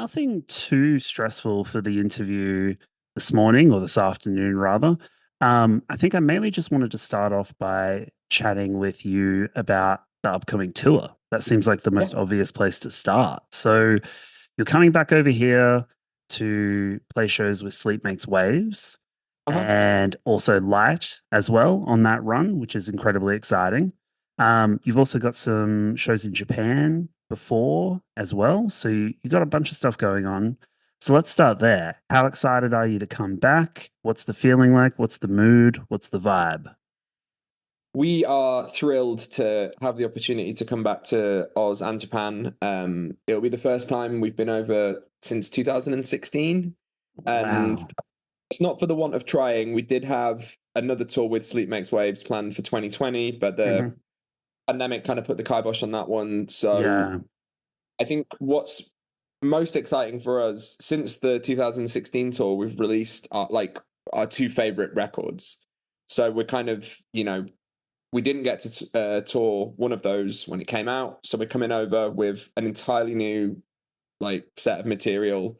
Nothing too stressful for the interview this morning or this afternoon, rather. I think I mainly just wanted to start off by chatting with you about the upcoming tour. That seems like the Yeah. most obvious place to start. So, you're coming back over here to play shows with Sleep Makes Waves Uh-huh. and also LITE as well on that run, which is incredibly exciting. You've also got some shows in Japan before as well. So you got a bunch of stuff going on. So let's start there. How excited are you to come back? What's the feeling like? What's the mood? What's the vibe? We are thrilled to have the opportunity to come back to Oz and Japan. It'll be the first time we've been over since 2016. And Wow. it's not for the want of trying. We did have another tour with Sleep Makes Waves planned for 2020, but the Hmm. pandemic kind of put the kibosh on that one. So Yeah. I think what's most exciting for us since the 2016 tour, we've released our two favorite records. So we're kind of, we didn't get to tour one of those when it came out, so we're coming over with an entirely new set of material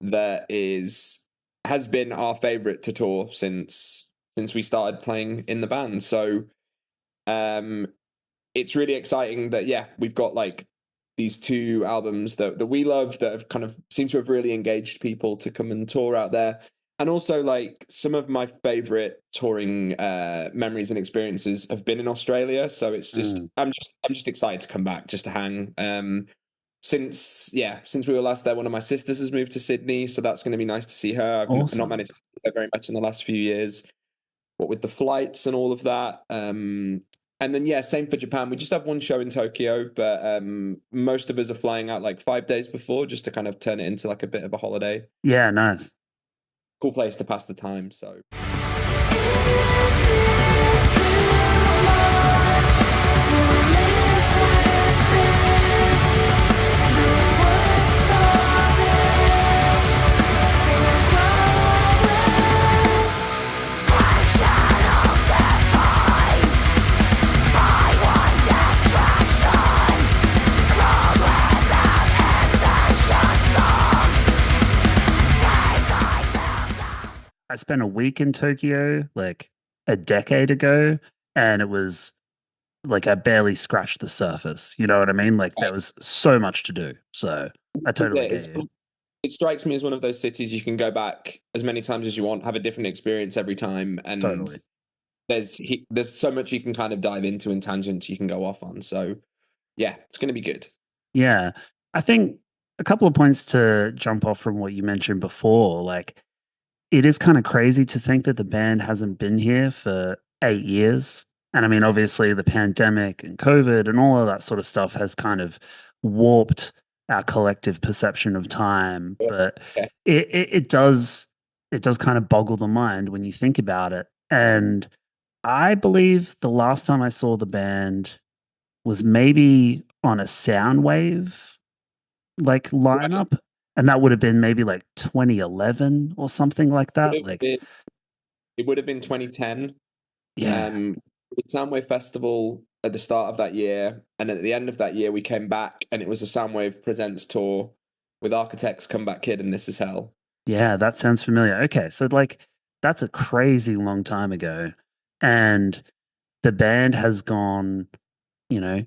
that is has been our favorite to tour since we started playing in the band. So um it's really exciting that we've got these two albums that we love that have kind of seem to have really engaged people to come and tour out there. And also some of my favorite touring memories and experiences have been in Australia. So it's just Mm. I'm just excited to come back just to hang. Since we were last there, one of my sisters has moved to Sydney, so that's going to be nice to see her. I've not Awesome. managed to see her very much in the last few years, what with the flights and all of that. And then same for Japan. We just have one show in Tokyo, but most of us are flying out like 5 days before just to kind of turn it into like a bit of a holiday. Yeah, nice. Cool place to pass the time. So I spent a week in Tokyo like a decade ago, and it was like I barely scratched the surface. You know what I mean? Like there was so much to do. So I this is totally it. get you. It strikes me as one of those cities you can go back as many times as you want, have a different experience every time, and Totally. there's so much you can kind of dive into and tangents you can go off on. So yeah, it's going to be good. Yeah. I think a couple of points to jump off from what you mentioned before. Like it is kind of crazy to think that the band hasn't been here for 8 years. And I mean, obviously, the pandemic and COVID and all of that sort of stuff has kind of warped our collective perception of time. But Yeah. it does kind of boggle the mind when you think about it. And I believe the last time I saw the band was maybe on a Soundwave like Right. lineup, and that would have been maybe like 2011 or something like Would that. have Like, been, it would have been 2010. yeah, Um, the Soundwave Festival at the start of that year, and at the end of that year, we came back, and it was a Soundwave Presents tour with Architects, Comeback Kid, and This Is Hell. yeah, that sounds familiar. Okay, so like that's a crazy long time ago, and the band has gone, you know,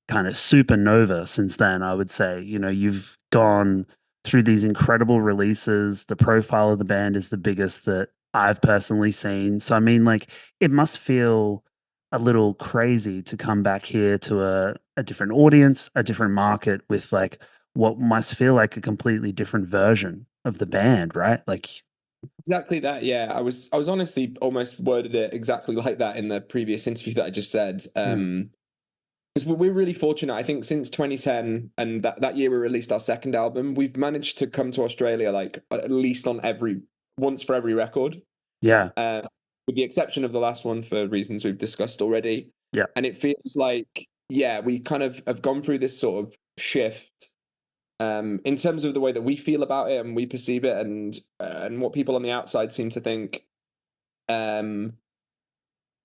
kind of supernova since then. I would say, you've gone through these incredible releases. The profile of the band is the biggest that I've personally seen. So I mean, like, it must feel a little crazy to come back here to a different audience, a different market with like what must feel like a completely different version of the band, right? Like, Exactly that. Yeah, I was honestly almost worded it exactly like that in the previous interview that I just said. mm, Because we're really fortunate. I think since 2010 and that year we released our second album, we've managed to come to Australia like at least on every once for every record, yeah, uh, with the exception of the last one for reasons we've discussed already. yeah. And it feels like we kind of have gone through this sort of shift in terms of the way that we feel about it and we perceive it, and what people on the outside seem to think. Um,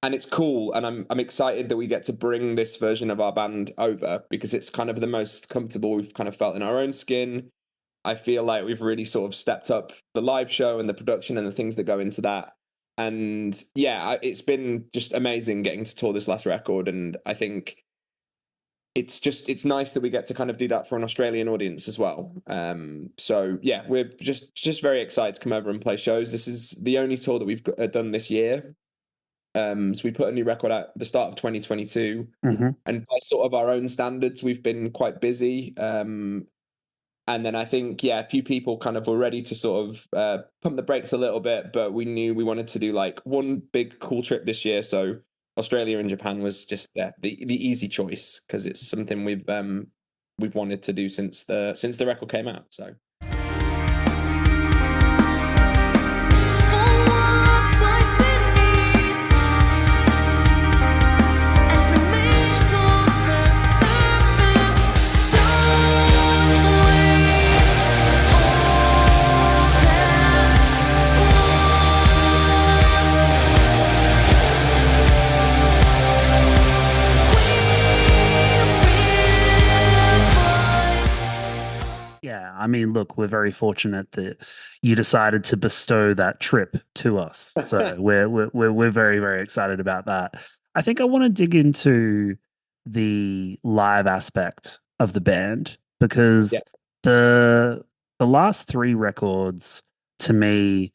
and it's cool, and I'm excited that we get to bring this version of our band over because it's kind of the most comfortable we've kind of felt in our own skin. I feel like we've really sort of stepped up the live show and the production and the things that go into that. And yeah, it's been just amazing getting to tour this last record. And I think it's nice that we get to kind of do that for an Australian audience as well. So yeah, we're just very excited to come over and play shows. This is the only tour that we've done this year. So we put a new record out at the start of 2022, and by sort of our own standards, we've been quite busy. And then I think, yeah, a few people kind of were ready to sort of pump the brakes a little bit, but we knew we wanted to do like one big cool trip this year. So Australia and Japan was just the easy choice, because it's something we've wanted to do since the record came out. So. I mean, look, we're very fortunate that you decided to bestow that trip to us. So we're very, very excited about that. I think I want to dig into the live aspect of the band, because the last three records to me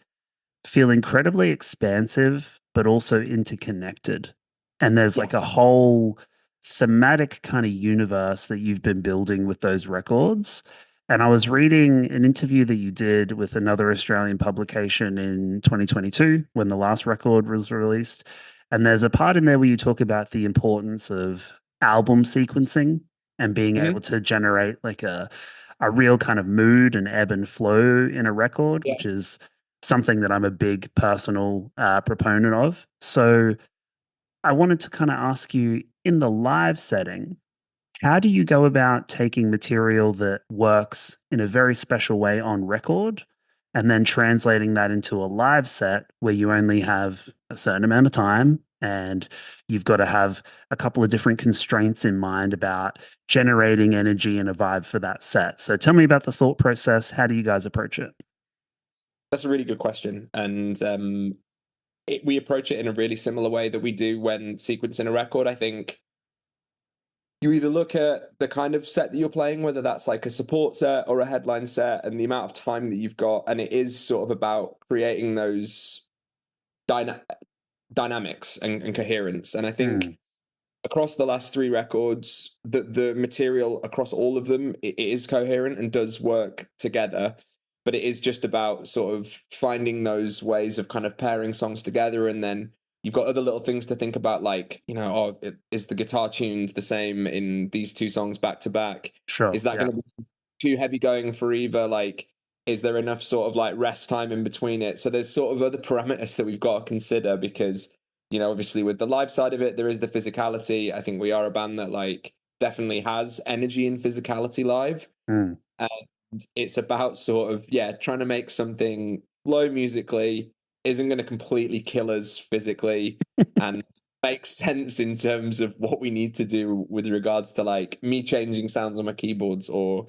feel incredibly expansive but also interconnected. And there's like a whole thematic kind of universe that you've been building with those records. And I was reading an interview that you did with another Australian publication in 2022 when the last record was released. And there's a part in there where you talk about the importance of album sequencing and being able to generate like a real kind of mood and ebb and flow in a record, which is something that I'm a big personal proponent of. So I wanted to kind of ask you, in the live setting, how do you go about taking material that works in a very special way on record and then translating that into a live set where you only have a certain amount of time and you've got to have a couple of different constraints in mind about generating energy and a vibe for that set? So tell me about the thought process. How do you guys approach it? That's a really good question. And we approach it in a really similar way that we do when sequencing a record. I think you either look at the kind of set that you're playing, whether that's like a support set or a headline set, and the amount of time that you've got. And it is sort of about creating those dynamics and coherence. And I think across the last three records, the material across all of them, it is coherent and does work together. But it is just about sort of finding those ways of kind of pairing songs together. And then you've got other little things to think about, like, is the guitar tuned the same in these two songs back to back? Sure. Is that going to be too heavy going for either? Like, is there enough sort of like rest time in between it? So there's sort of other parameters that we've got to consider, because, obviously with the live side of it, there is the physicality. I think we are a band that like definitely has energy and physicality live. And it's about sort of, trying to make something flow musically, isn't going to completely kill us physically, and make sense in terms of what we need to do with regards to like me changing sounds on my keyboards, or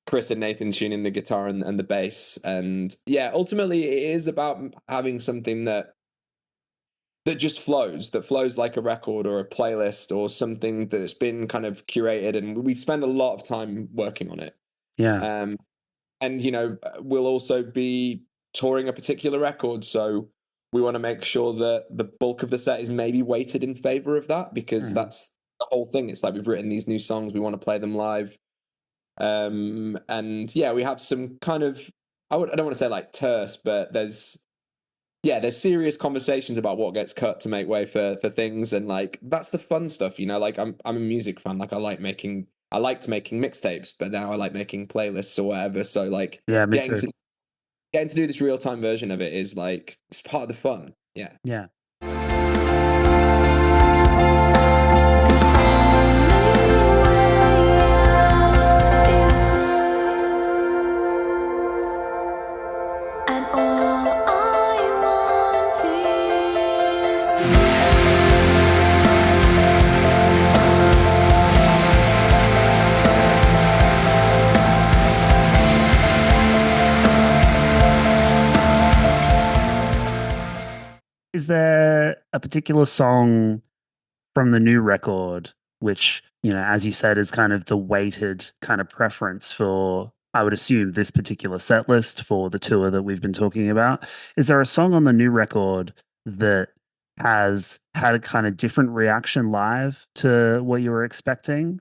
Chris and Nathan tuning the guitar and the bass. And ultimately it is about having something that just flows like a record or a playlist or something that's been kind of curated, and we spend a lot of time working on it. And we'll also be touring a particular record, so we want to make sure that the bulk of the set is maybe weighted in favor of that, because that's the whole thing. It's like we've written these new songs, we want to play them live. And we have some kind of, I don't want to say like terse, but there's serious conversations about what gets cut to make way for things. And like, that's the fun stuff, like I'm a music fan. Like I liked making mixtapes, but now I like making playlists or whatever. So like, getting to do this real-time version of it is like, it's part of the fun. Yeah. is there a particular song from the new record, which, as you said, is kind of the weighted kind of preference for, I would assume, this particular set list for the tour that we've been talking about? Is there a song on the new record that has had a kind of different reaction live to what you were expecting?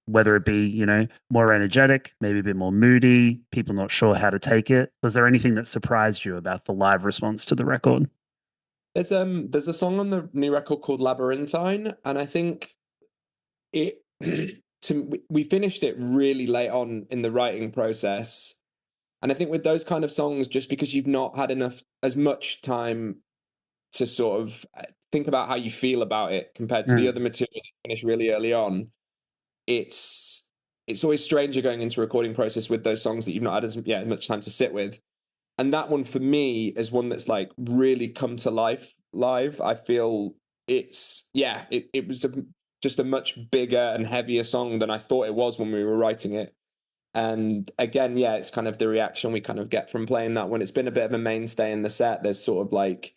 Whether it be, more energetic, maybe a bit more moody, people not sure how to take it. Was there anything that surprised you about the live response to the record? There's a song on the new record called Labyrinthine, and I think it we finished it really late on in the writing process. And I think with those kind of songs, just because you've not had enough as much time to sort of think about how you feel about it compared to the other Mm, material that finished really early on, it's always stranger going into a recording process with those songs that you've not had as much time to sit with. And that one for me is one that's like really come to life live. I feel it was just a much bigger and heavier song than I thought it was when we were writing it. And again, yeah, it's kind of the reaction we kind of get from playing that one. It's been a bit of a mainstay in the set. There's sort of like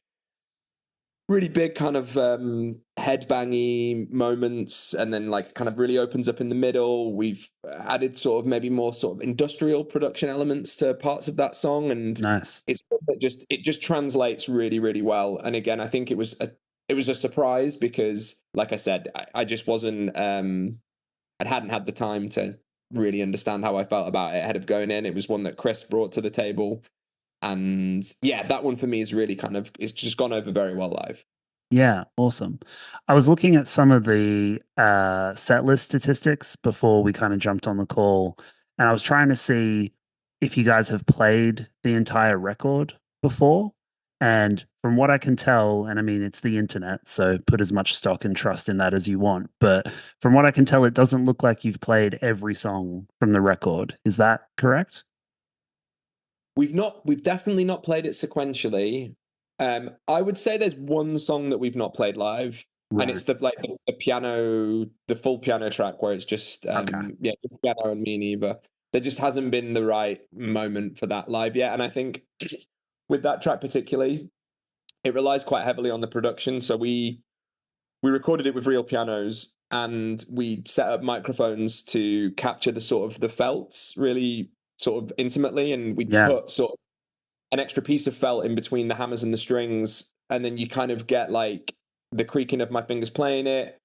really big kind of headbangy moments, and then like kind of really opens up in the middle. We've added sort of maybe more sort of industrial production elements to parts of that song, and nice. it just translates really really well. And again, I think it was a surprise because, like I said, I just wasn't I hadn't had the time to really understand how I felt about it ahead of going in. It was one that Chris brought to the table, and yeah, that one for me is really kind of it's just gone over very well live. Yeah, awesome. I was looking at some of the set list statistics before we kind of jumped on the call, and I was trying to see if you guys have played the entire record before. And from what I can tell, and I mean, it's the internet, so put as much stock and trust in that as you want. But from what I can tell, it doesn't look like you've played every song from the record. Is that correct? We've definitely not played it sequentially. I would say there's one song that we've not played live, and Right. it's the piano, the full piano track where it's just Okay. just piano and me and Eva. There just hasn't been the right moment for that live yet, and I think with that track particularly, it relies quite heavily on the production. So we recorded it with real pianos, and we set up microphones to capture the sort of the felts really sort of intimately, and we Yeah. put sort of an extra piece of felt in between the hammers and the strings, and then you kind of get like the creaking of my fingers playing it,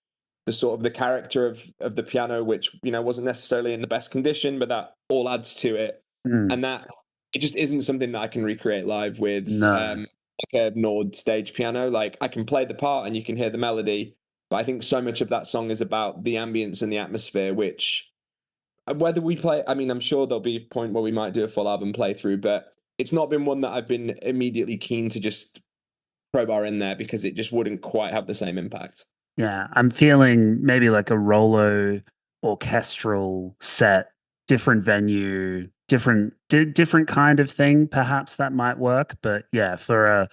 the sort of the character of the piano, which wasn't necessarily in the best condition, but that all adds to it, Mm, and that it just isn't something that I can recreate live with no. like a Nord stage piano. Like I can play the part and you can hear the melody, but I think so much of that song is about the ambience and the atmosphere, which whether we play, I mean, I'm sure there'll be a point where we might do a full album playthrough, but it's not been one that I've been immediately keen to just crowbar in there because it just wouldn't quite have the same impact. Yeah, I'm feeling maybe like a Rolo orchestral set, different venue, different kind of thing. Perhaps that might work, but yeah, for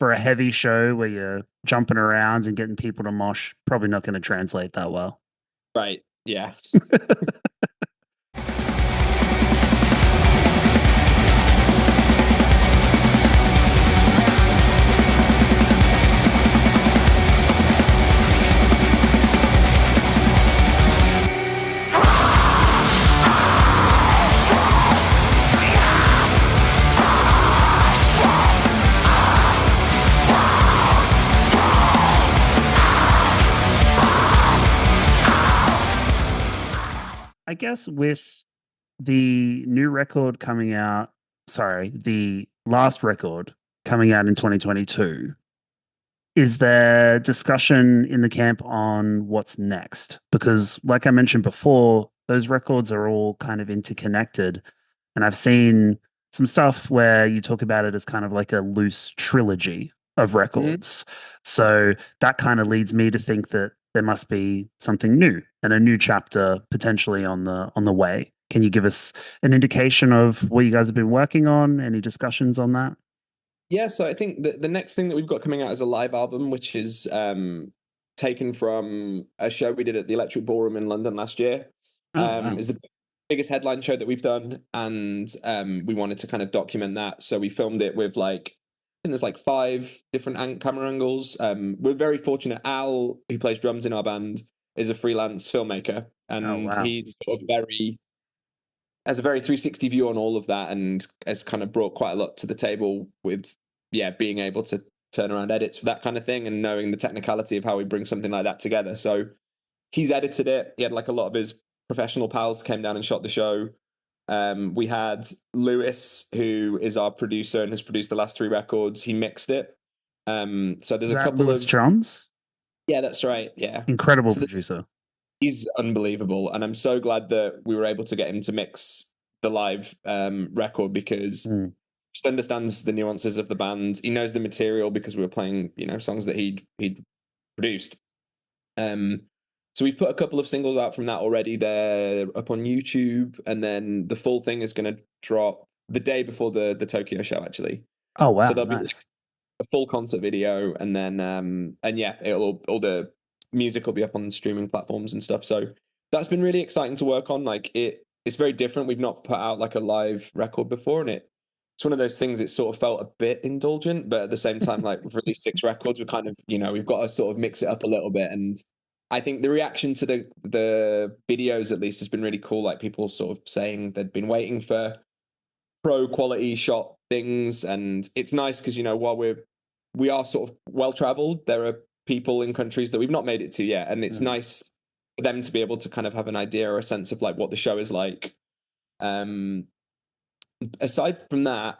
a heavy show where you're jumping around and getting people to mosh, probably not going to translate that well. Right. Yeah. I guess with the new record coming out, sorry, the last record coming out in 2022. Is there discussion in the camp on what's next? Because, like I mentioned before, those records are all kind of interconnected. And I've seen some stuff where you talk about it as kind of like a loose trilogy of Mhm. records. So that kind of leads me to think that there must be something new and a new chapter potentially on the way. Can you give us an indication of what you guys have been working on? Any discussions on that? Yeah, so I think the next thing that we've got coming out is a live album, which is taken from a show we did at the Electric Ballroom in London last year. Oh, wow. Is the biggest headline show that we've done, and we wanted to kind of document that. So we filmed it with like think there's like 5 different camera angles. We're very fortunate. Al, who plays drums in our band, is a freelance filmmaker, Oh and wow. he's sort of very has a very 360 view on all of that, and has kind of brought quite a lot to the table with being able to turn around edits for that kind of thing and knowing the technicality of how we bring something like that together. So he's edited it. He had like a lot of his professional pals came down and shot the show. We had Lewis, who is our producer and has produced the last 3 records. He mixed it. So there's Is a that couple Lewis of Johns? yeah, that's right. Yeah. Incredible So producer. he's unbelievable, and I'm so glad that we were able to get him to mix the live record because Mm. he just understands the nuances of the band. He knows the material because we were playing, songs that he'd produced. Um, so we've put a couple of singles out from that already. They're up on YouTube, and then the full thing is going to drop the day before the Tokyo show, actually. Oh So wow, there'll be nice. a full concert video, and then and yeah, it'll all the music will be up on streaming platforms and stuff. So that's been really exciting to work on. Like it's very different. We've not put out like a live record before, and it's one of those things. It sort of felt a bit indulgent, but at the same time, like we've released 6 records, we're kind of we've got to sort of mix it up a little bit. And I think the reaction to the videos at least has been really cool. Like people sort of saying they'd been waiting for pro quality shot things, and it's nice because while we are sort of well traveled, there are people in countries that we've not made it to yet, and it's Mm. nice for them to be able to kind of have an idea or a sense of like what the show is like. um Aside from that,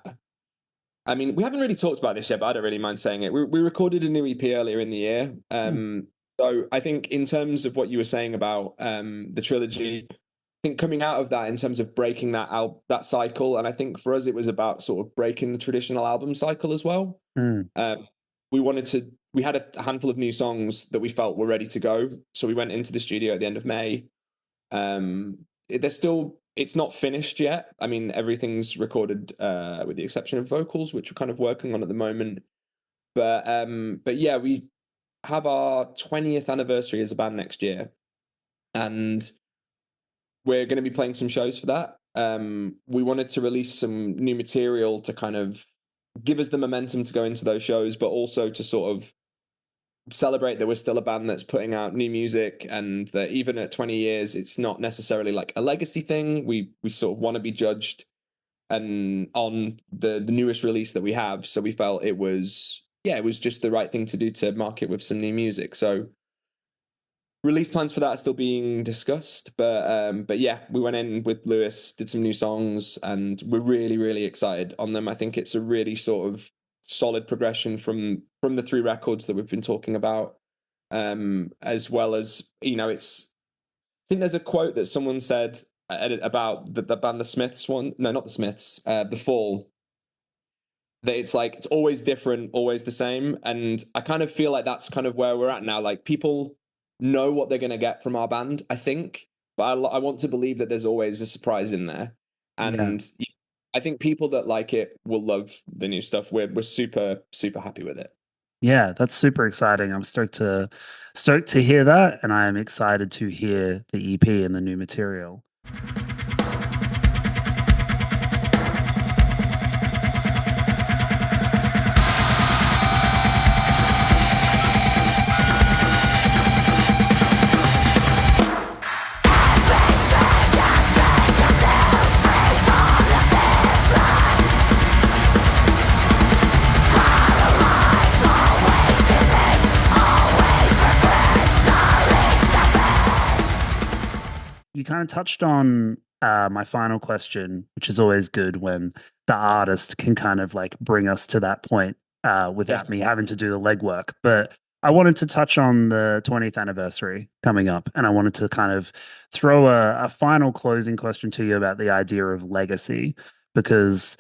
I mean, we haven't really talked about this yet, but I don't really mind saying it. We recorded a new EP earlier in the year. Mm. So I think in terms of what you were saying about the trilogy, I think coming out of that in terms of breaking that cycle, and I think for us it was about sort of breaking the traditional album cycle as well. Mm. Um, we had a handful of new songs that we felt were ready to go, so we went into the studio at the end of May. It's not finished yet. I mean, everything's recorded with the exception of vocals, which we're kind of working on at the moment. But yeah, we have our 20th anniversary as a band next year, and we're going to be playing some shows for that. We wanted to release some new material to kind of give us the momentum to go into those shows, but also to sort of celebrate that we're still a band that's putting out new music, and that even at 20 years, it's not necessarily like a legacy thing. We sort of want to be judged and on the newest release that we have. So we felt it was just the right thing to do to market with some new music. So release plans for that are still being discussed, but yeah, we went in with Lewis, did some new songs, and we're really excited on them. I think it's a really sort of solid progression from the 3 records that we've been talking about, as well as it's. I think there's a quote that someone said about the band The Smiths one. No, not The Smiths. The Fall. That it's like it's always different, always the same, and I kind of feel like that's kind of where we're at now. Like people know what they're going to get from our band, I think, but I want to believe that there's always a surprise in there, Yeah. and I think people that like it will love the new stuff. We're super happy with it. Yeah, that's super exciting. I'm stoked to hear that, and I am excited to hear the EP and the new material. You kind of touched on my final question, which is always good when the artist can kind of like bring us to that point Yeah. without me having to do the legwork. But I wanted to touch on the 20th anniversary coming up, and I wanted to kind of throw a final closing question to you about the idea of legacy, because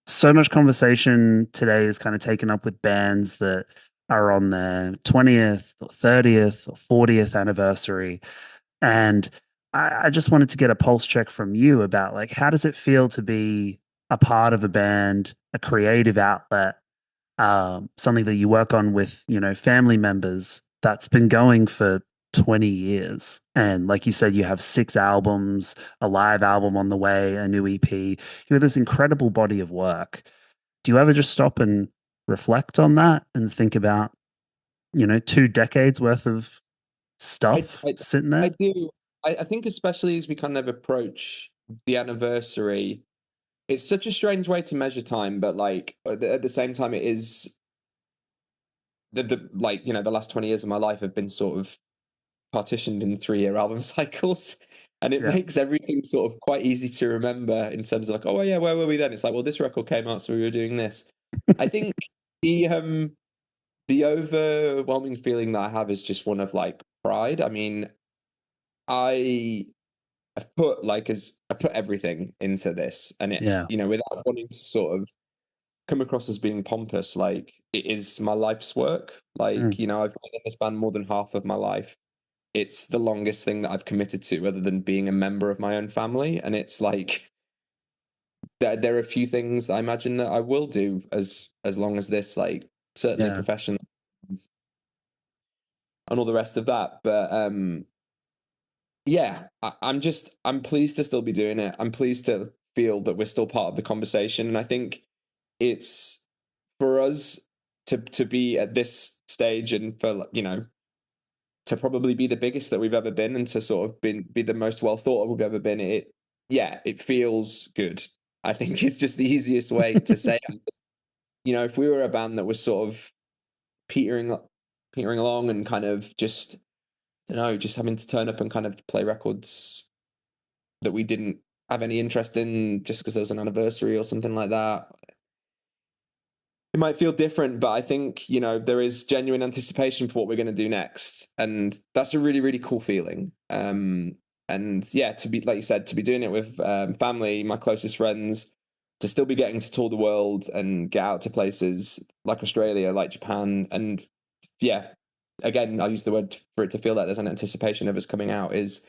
so much conversation today is kind of taken up with bands that are on their 20th or 30th or 40th anniversary. And I just wanted to get a pulse check from you about like, how does it feel to be a part of a band, a creative outlet, something that you work on with, family members that's been going for 20 years. And like you said, you have 6 albums, a live album on the way, a new EP. You have this incredible body of work. Do you ever just stop and reflect on that and think about, 2 decades worth of I, stuff I, sitting I there? do. I think especially as we kind of approach the anniversary, it's such a strange way to measure time, but like at the same time, it is the like the last 20 years of my life have been sort of partitioned in 3-year album cycles, and it Yeah. makes everything sort of quite ezy to remember in terms of like, oh yeah, where were we then? It's like, well, this record came out, so we were doing this. I think the overwhelming feeling that I have is just one of like pride. I mean, I I've put I put everything into this, and it Yeah. without wanting to sort of come across as being pompous, like it is my life's work. Like, Mm. I've been in this band more than half of my life. It's the longest thing that I've committed to, other than being a member of my own family. And it's like there are a few things that I imagine that I will do as long as this, like certainly Yeah. professional and all the rest of that. But yeah, I'm pleased to still be doing it. I'm pleased to feel that we're still part of the conversation, and I think it's for us to be at this stage, and for to probably be the biggest that we've ever been, and to sort of be the most well thought of we've ever been. It feels good. I think it's just the easiest way to say it. If we were a band that was sort of petering petering along and kind of just, I don't know, just having to turn up and kind of play records that we didn't have any interest in just because there was an anniversary or something like that, it might feel different. But I think there is genuine anticipation for what we're going to do next, and that's a really, really cool feeling. And yeah, to be, like you said, to be doing it with family, my closest friends, to still be getting to tour the world and get out to places like Australia, like Japan, and yeah, again, I'll use the word for it, to feel that there's an anticipation of us coming out, is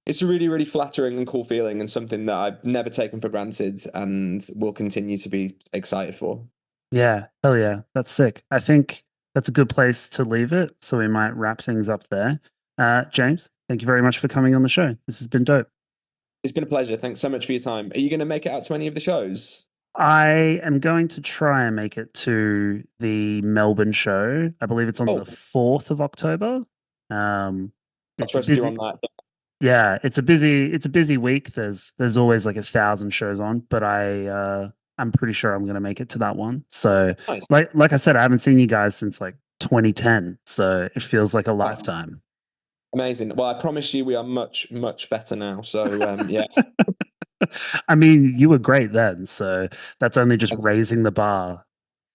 it's a really, really flattering and cool feeling, and something that I've never taken for granted and will continue to be excited for. Yeah. Hell yeah. That's sick. I think that's a good place to leave it. So we might wrap things up there. James, thank you very much for coming on the show. This has been dope. It's been a pleasure. Thanks so much for your time. Are you going to make it out to any of the shows? I am going to try and make it to the Melbourne show. I believe it's on the Oh, 4th of October. Um, I it's a trust you busy, on that. yeah, it's a busy week. There's always like 1,000 shows on, but I'm pretty sure I'm gonna make it to that one. So Nice. like I said, I haven't seen you guys since like 2010, so it feels like a Oh, lifetime. amazing. Well, I promise you, we are much, much better now. So, yeah, I mean, you were great then, so that's only just raising the bar.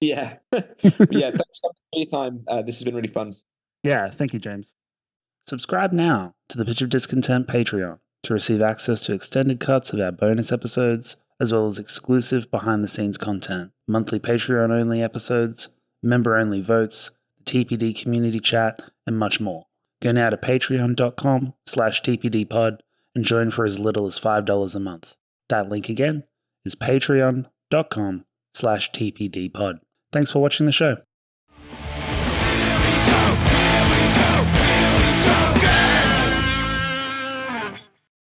yeah, but yeah. Thanks so much for your time. This has been really fun. Yeah, thank you, James. Subscribe now to the Pitch of Discontent Patreon to receive access to extended cuts of our bonus episodes, as well as exclusive behind the scenes content, monthly Patreon only episodes, member only votes, the TPD community chat, and much more. Go now to patreon.com/tpdpod and join for as little as $5 a month. That link again is patreon.com/tpdpod. Thanks for watching the show.